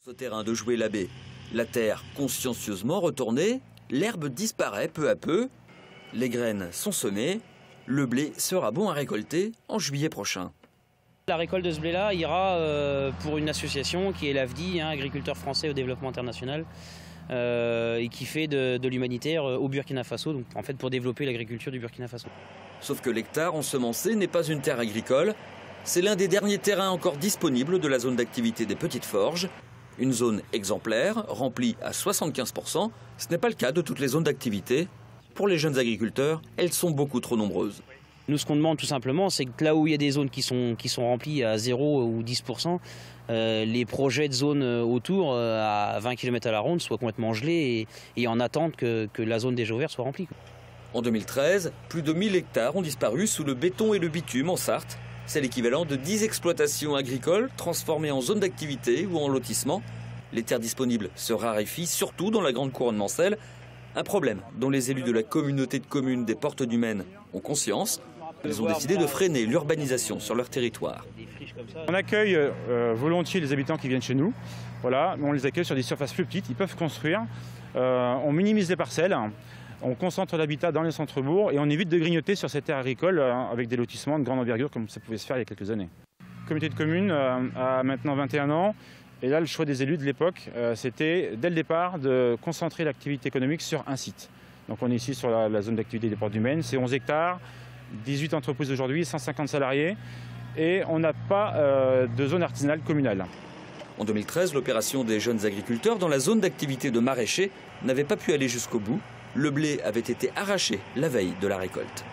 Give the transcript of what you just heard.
Au terrain de jouer l'abbé, la terre consciencieusement retournée, l'herbe disparaît peu à peu, les graines sont semées, le blé sera bon à récolter en juillet prochain. La récolte de ce blé-là ira pour une association qui est l'AFDI, Agriculteurs français au développement international, et qui fait de l'humanitaire au Burkina Faso, donc en fait pour développer l'agriculture du Burkina Faso. Sauf que l'hectare ensemencé n'est pas une terre agricole, c'est l'un des derniers terrains encore disponibles de la zone d'activité des Petites Forges. Une zone exemplaire, remplie à 75%, ce n'est pas le cas de toutes les zones d'activité. Pour les jeunes agriculteurs, elles sont beaucoup trop nombreuses. Nous, ce qu'on demande tout simplement, c'est que là où il y a des zones qui sont remplies à 0 ou 10%, les projets de zones autour, à 20 km à la ronde, soient complètement gelés et en attente que la zone des jeux verts soit remplie. En 2013, plus de 1000 hectares ont disparu sous le béton et le bitume en Sarthe. C'est l'équivalent de 10 exploitations agricoles transformées en zones d'activité ou en lotissement. Les terres disponibles se raréfient, surtout dans la grande couronne mancelle. Un problème dont les élus de la communauté de communes des Portes du Maine ont conscience. Ils ont décidé de freiner l'urbanisation sur leur territoire. On accueille volontiers les habitants qui viennent chez nous. Voilà, on les accueille sur des surfaces plus petites, ils peuvent construire. On minimise les parcelles. On concentre l'habitat dans les centres-bourgs et on évite de grignoter sur ces terres agricoles avec des lotissements de grande envergure comme ça pouvait se faire il y a quelques années. Le comité de communes a maintenant 21 ans et là le choix des élus de l'époque c'était dès le départ de concentrer l'activité économique sur un site. Donc on est ici sur la zone d'activité des Portes du Maine, c'est 11 hectares, 18 entreprises aujourd'hui, 150 salariés et on n'a pas de zone artisanale communale. En 2013, l'opération des jeunes agriculteurs dans la zone d'activité de maraîchers n'avait pas pu aller jusqu'au bout. Le blé avait été arraché la veille de la récolte.